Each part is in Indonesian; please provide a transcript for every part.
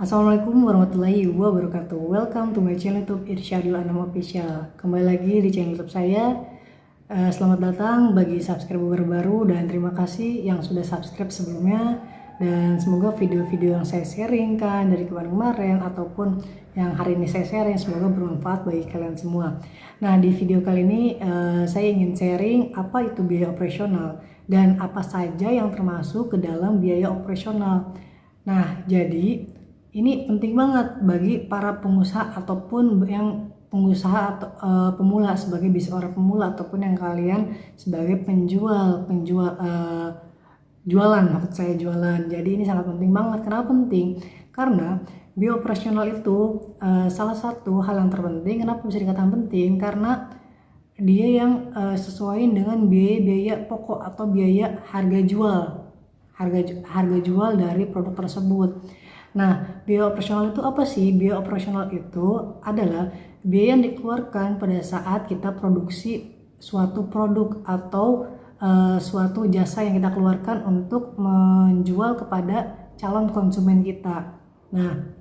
Assalamualaikum warahmatullahi wabarakatuh. Welcome to my channel YouTube Irsyadul Anam Official. Kembali lagi di channel YouTube saya. Selamat datang bagi subscriber baru dan terima kasih yang sudah subscribe sebelumnya. Dan semoga video-video yang saya sharingkan dari kemarin-kemarin ataupun yang hari ini saya sharing semoga bermanfaat bagi kalian semua. Nah, di video kali ini saya ingin sharing apa itu biaya operasional dan apa saja yang termasuk ke dalam biaya operasional. Nah, jadi ini penting banget bagi para pengusaha ataupun yang pengusaha atau pemula, sebagai bisnis orang pemula ataupun yang kalian sebagai jualan, maksud saya jualan. Jadi ini sangat penting banget. Kenapa penting? Karena biaya operasional itu salah satu hal yang terpenting. Kenapa bisa dikatakan penting? Karena dia yang sesuai dengan biaya pokok atau biaya harga jual dari produk tersebut. Nah, biaya operasional itu apa sih? Biaya operasional itu adalah biaya yang dikeluarkan pada saat kita produksi suatu produk atau suatu jasa yang kita keluarkan untuk menjual kepada calon konsumen kita. Nah,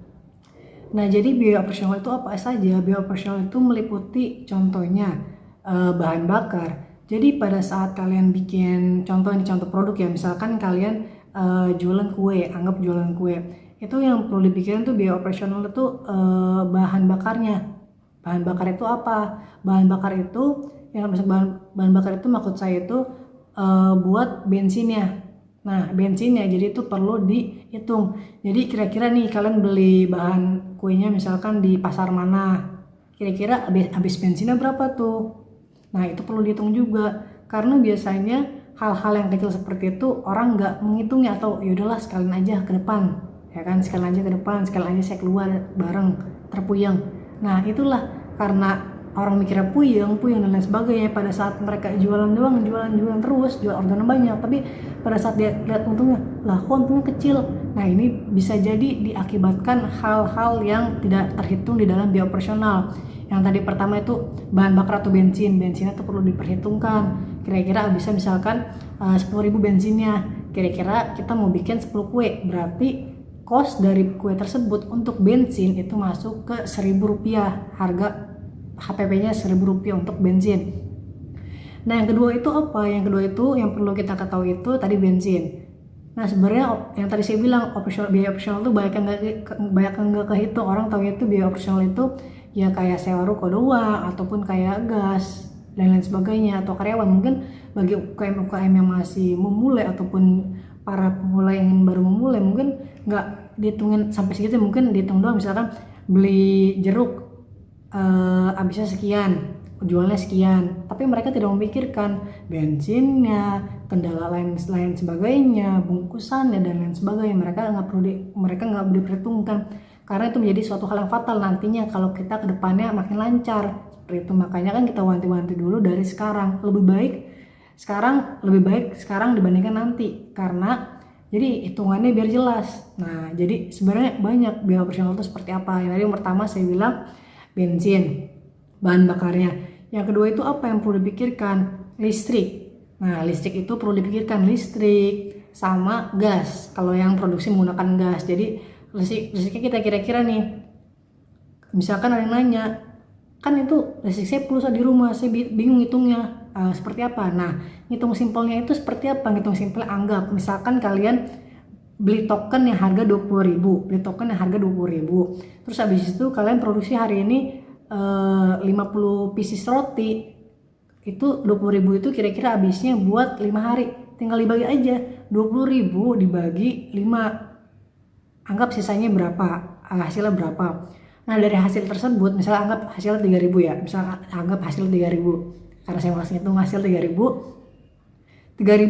jadi biaya operasional itu apa saja? Biaya operasional itu meliputi contohnya bahan bakar. Jadi pada saat kalian bikin contoh produk ya, misalkan kalian jualan kue, anggap jualan kue. Itu yang perlu dipikirin tuh biaya operasional itu bahan bakarnya. Bahan bakar itu apa? Bahan bakar itu yang bahan bakar itu maksud saya itu buat bensinnya. Nah, bensinnya jadi itu perlu dihitung. Jadi kira-kira nih kalian beli bahan kuenya misalkan di pasar mana, kira-kira habis bensinnya berapa tuh? Nah, itu perlu dihitung juga karena biasanya hal-hal yang kecil seperti itu orang nggak menghitungnya, atau yaudahlah sekalian aja ke depan, ya kan, sekalian aja saya keluar bareng terpuyeng. Nah, itulah karena orang mikirnya puyeng dan lain sebagainya. Pada saat mereka jualan terus, jual orderan banyak, tapi pada saat dia lihat untungnya, lah kok untungnya kecil. Nah, ini bisa jadi diakibatkan hal-hal yang tidak terhitung di dalam biaya operasional. Yang tadi pertama itu bahan bakar atau bensinnya tuh perlu diperhitungkan. Kira-kira habisnya misalkan 10.000 bensinnya, kira-kira kita mau bikin 10 kue, berarti cost dari kue tersebut untuk bensin itu masuk ke Rp1.000, harga HPP-nya Rp1.000 untuk bensin. Nah, yang kedua itu apa? Yang kedua itu yang perlu kita ketahui itu tadi bensin. Nah, sebenarnya yang tadi saya bilang biaya operasional itu banyak yang nggak kehitung. Orang tahu itu biaya operasional itu ya kayak sewa ruko doang ataupun kayak gas dan lain sebagainya, atau karyawan. Mungkin bagi UKM yang masih memulai ataupun para pemula yang baru memulai mungkin nggak dihitungin sampai segitu, mungkin dihitung doang misalkan beli jeruk habisnya sekian, jualnya sekian, tapi mereka tidak memikirkan bensinnya, kendala lain sebagainya, bungkusannya dan lain sebagainya. Mereka nggak diperhitungkan karena itu menjadi suatu hal yang fatal nantinya kalau kita kedepannya makin lancar seperti itu. Makanya kan kita wanti-wanti dulu dari sekarang, lebih baik sekarang dibandingkan nanti, karena jadi hitungannya biar jelas. Nah, jadi sebenarnya banyak biaya operasional itu seperti apa. Yang pertama saya bilang bensin, bahan bakarnya. Yang kedua itu apa yang perlu dipikirkan? Listrik. Nah, listrik itu perlu dipikirkan, listrik sama gas kalau yang produksi menggunakan gas. Jadi listriknya kita kira-kira nih, misalkan ada yang nanya, kan itu listrik saya pulsa di rumah, saya bingung hitungnya seperti apa. Nah, ngitung simpelnya itu seperti apa? Ngitung simpelnya, anggap misalkan kalian beli token yang harga 20.000, terus habis itu kalian produksi hari ini 50 pieces roti, itu 20.000 itu kira-kira habisnya buat 5 hari. Tinggal dibagi aja, 20.000 dibagi 5, anggap sisanya berapa, hasilnya berapa. Nah, dari hasil tersebut, misalnya anggap hasilnya 3.000 ya, anggap hasil 3.000, karena saya masih ngitung hasil 3.000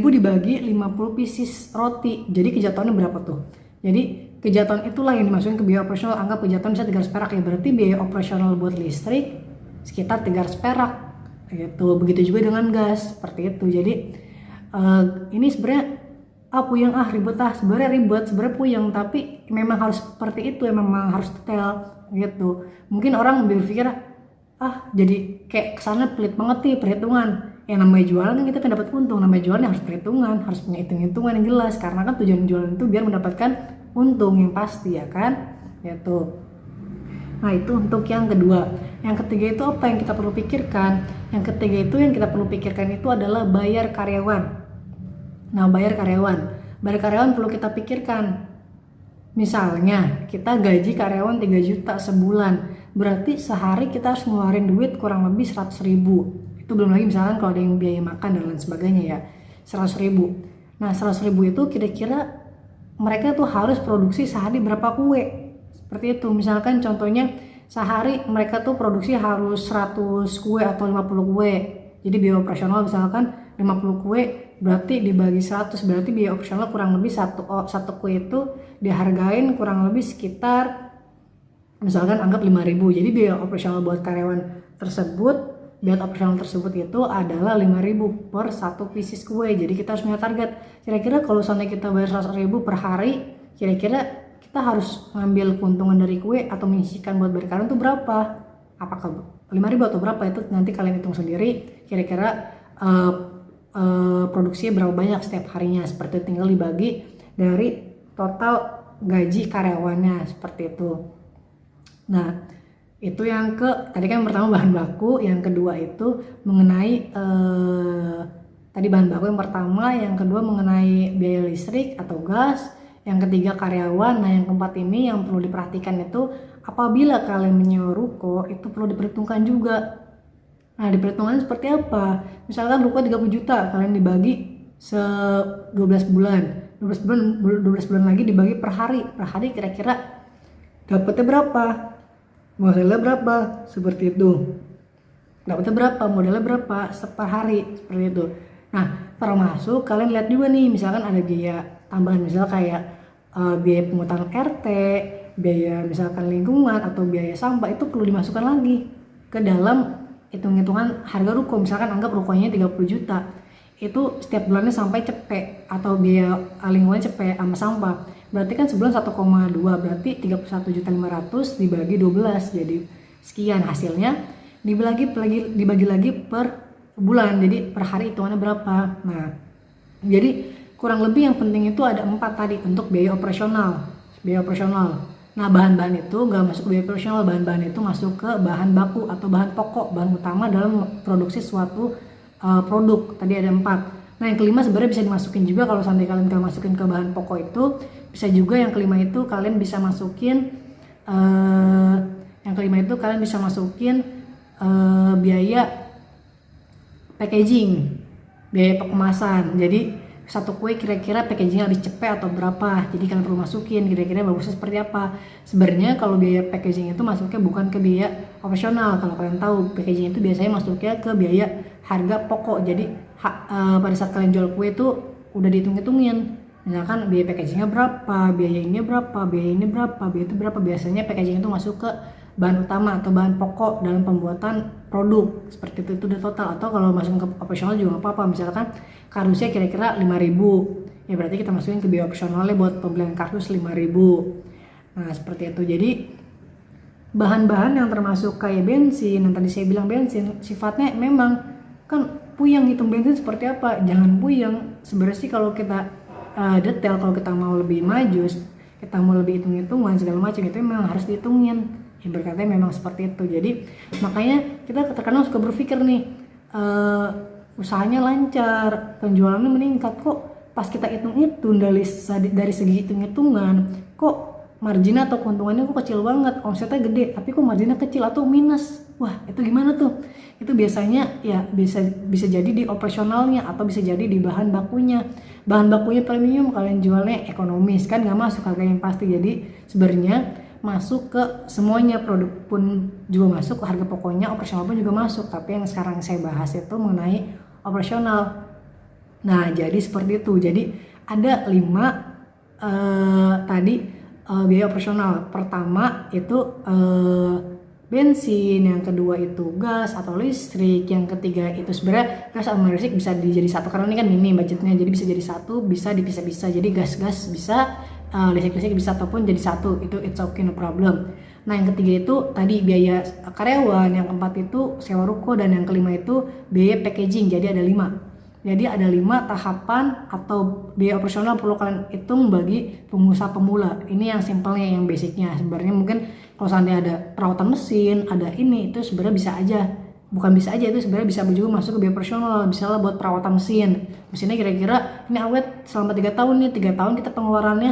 dibagi 50 pieces roti, jadi kejatuhannya berapa tuh? Jadi kejatuhan itulah yang dimasukkan ke biaya operasional. Anggap kejatuhan bisa 300 perak ya, berarti biaya operasional buat listrik sekitar 300 perak gitu. Begitu juga dengan gas, seperti itu. Jadi ini sebenarnya ribet, sebenarnya puyeng, tapi memang harus seperti itu, memang harus detail gitu. Mungkin orang berpikir jadi kayak kesana pelit banget nih perhitungan. Yang namanya jualan kan kita dapat untung, namanya jualan harus perhitungan, harus punya hitung-hitungan yang jelas, karena kan tujuan jualan itu biar mendapatkan untung yang pasti, ya kan. gitu. Nah itu untuk yang kedua. Yang ketiga itu apa yang kita perlu pikirkan? Yang ketiga itu yang kita perlu pikirkan itu adalah bayar karyawan. Nah bayar karyawan perlu kita pikirkan. Misalnya kita gaji karyawan 3 juta sebulan, berarti sehari kita harus ngeluarin duit kurang lebih 100 ribu. Itu belum lagi misalkan kalau ada yang biaya makan dan lain sebagainya ya, 100 ribu. Nah 100 ribu itu kira-kira mereka tuh harus produksi sehari berapa kue. Seperti itu, misalkan contohnya sehari mereka tuh produksi harus 100 kue atau 50 kue. Jadi biaya operasional misalkan 50 kue berarti dibagi 100, berarti biaya operasional kurang lebih satu kue itu dihargain kurang lebih sekitar misalkan anggap 5.000. Jadi biaya operasional buat karyawan tersebut, biaya operasional tersebut itu adalah 5.000 per satu pieces kue. Jadi kita harus punya target. Kira-kira kalau seandainya kita bayar 100.000 per hari, kira-kira kita harus ngambil keuntungan dari kue atau menyisihkan buat bayar karyawan itu berapa? Apakah 5.000 atau berapa? Itu nanti kalian hitung sendiri. Kira-kira produksinya berapa banyak setiap harinya, seperti itu, tinggal dibagi dari total gaji karyawannya, seperti itu. Nah itu yang tadi kan pertama bahan baku, yang kedua itu mengenai tadi bahan baku yang pertama, yang kedua mengenai biaya listrik atau gas, yang ketiga karyawan. Nah yang keempat ini yang perlu diperhatikan itu apabila kalian menyewa ruko itu perlu diperhitungkan juga. Nah diperhitungkan seperti apa? Misalkan ruko 30 juta, kalian dibagi 12 bulan, 12 bulan lagi dibagi per hari kira-kira dapatnya berapa, modalnya berapa, seperti itu. Dapatnya berapa, modalnya berapa per hari, seperti itu. Nah termasuk kalian lihat juga nih, misalkan ada biaya tambahan, misal kayak biaya pemutaran RT, biaya misalkan lingkungan atau biaya sampah, itu perlu dimasukkan lagi ke dalam hitung-hitungan harga ruko. Misalkan anggap rukonya 30 juta, itu setiap bulannya sampai cepet atau biaya lingkungan cepet sama sampah, berarti kan sebulan 1,2, berarti 31.500.000 dibagi 12 jadi sekian, hasilnya dibagi lagi per bulan, jadi per hari hitungannya berapa. Nah jadi kurang lebih yang penting itu ada 4 tadi untuk biaya operasional. Nah bahan-bahan itu nggak masuk ke biaya operasional, bahan-bahan itu masuk ke bahan baku atau bahan pokok, bahan utama dalam produksi suatu produk. Tadi ada 4. Nah yang kelima sebenarnya bisa dimasukin juga, kalau sampai kalian nggak masukin ke bahan pokok itu bisa juga. Yang kelima itu kalian bisa masukin biaya packaging, biaya pengemasan. Jadi satu kue kira-kira packagingnya habis cepet atau berapa, jadi kalian perlu masukin kira-kira bagusnya seperti apa. Sebenarnya kalau biaya packaging itu masuknya bukan ke biaya operasional, kalau kalian tahu packaging itu biasanya masuknya ke biaya harga pokok. Jadi pada saat kalian jual kue itu udah dihitung-hitungin, misalkan biaya packagingnya berapa, biaya ini berapa, biaya itu berapa. Biasanya packaging itu masuk ke bahan utama atau bahan pokok dalam pembuatan produk, seperti itu udah total. Atau kalau masuk ke operasional juga nggak apa-apa, misalkan kardusnya kira-kira 5.000, ya berarti kita masukin ke biaya operasionalnya buat pembelian kardus 5.000. Nah seperti itu. Jadi bahan-bahan yang termasuk kayak bensin, yang tadi saya bilang bensin, sifatnya memang kan puyeng hitung bensin seperti apa, jangan puyeng. Sebenarnya sih kalau kita detail, kalau kita mau lebih maju, kita mau lebih hitung-hitungan segala macam, itu memang harus dihitungin. Ya berkatanya memang seperti itu. Jadi makanya kita terkadang suka berpikir nih, usahanya lancar, penjualannya meningkat, kok pas kita hitung-hitung dari segi hitung-hitungan kok marginnya atau keuntungannya kok kecil banget, omsetnya gede tapi kok marginnya kecil atau minus. Wah itu gimana tuh? Itu biasanya ya bisa jadi di operasionalnya atau bisa jadi di bahan bakunya. Bahan bakunya premium, kalian jualnya ekonomis, kan nggak masuk harga yang pasti. Jadi sebenarnya masuk ke semuanya, produk pun juga masuk, harga pokoknya, operasional pun juga masuk. Tapi yang sekarang saya bahas itu mengenai operasional. Nah jadi seperti itu. Jadi ada 5 tadi biaya operasional. Pertama itu bensin, yang kedua itu gas atau listrik, yang ketiga itu sebenarnya gas sama listrik bisa jadi satu karena ini kan mini budgetnya, jadi bisa jadi satu, bisa dipisah-pisah. Jadi gas bisa, listrik bisa, ataupun jadi satu, itu it's okay, no problem. Nah yang ketiga itu tadi biaya karyawan, yang keempat itu sewa ruko, dan yang kelima itu biaya packaging. Jadi ada 5. Jadi ada 5 tahapan atau biaya operasional perlu kalian hitung bagi pengusaha pemula. Ini yang simpelnya, yang basicnya. Sebenarnya mungkin kalau seandainya ada perawatan mesin, ada ini, itu sebenarnya bisa aja. Bukan bisa aja, itu sebenarnya bisa juga masuk ke biaya operasional. Misalnya buat perawatan mesin. Mesinnya kira-kira ini awet selama 3 tahun nih, 3 tahun kita pengeluarannya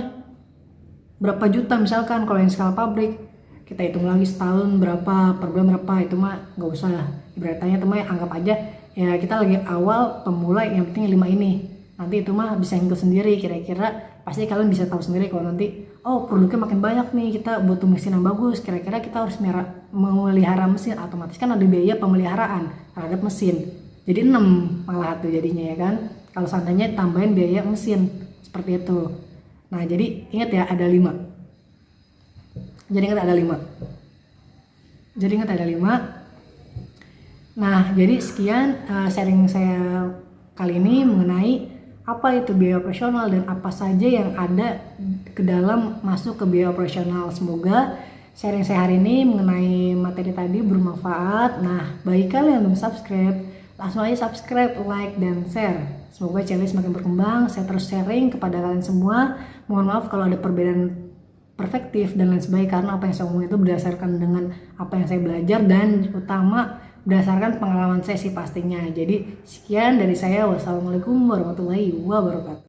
berapa juta misalkan. Kalau yang skala pabrik, kita hitung lagi setahun berapa, per bulan berapa, itu mah nggak usah lah. Ibaratnya itu mah anggap aja ya kita lagi awal pemula, yang penting 5 ini. Nanti itu mah bisa ngikut sendiri, kira-kira pasti kalian bisa tahu sendiri kalau nanti oh produknya makin banyak nih, kita butuh mesin yang bagus, kira-kira kita harus memelihara mesin, otomatis kan ada biaya pemeliharaan terhadap mesin. Jadi 6 malah tuh jadinya ya kan, kalau seandainya tambahin biaya mesin seperti itu. Nah jadi ingat ya ada 5. Jadi ingat ada 5. Nah, jadi sekian sharing saya kali ini mengenai apa itu biaya operasional dan apa saja yang ada ke dalam masuk ke biaya operasional. Semoga sharing saya hari ini mengenai materi tadi bermanfaat. Nah, bagi kalian yang belum subscribe, langsung aja subscribe, like, dan share. Semoga channel semakin berkembang. Saya terus sharing kepada kalian semua. Mohon maaf kalau ada perbedaan perspektif dan lain sebagainya, karena apa yang saya omongin itu berdasarkan dengan apa yang saya belajar dan utama berdasarkan pengalaman saya sih pastinya. Jadi sekian dari saya, wassalamualaikum warahmatullahi wabarakatuh.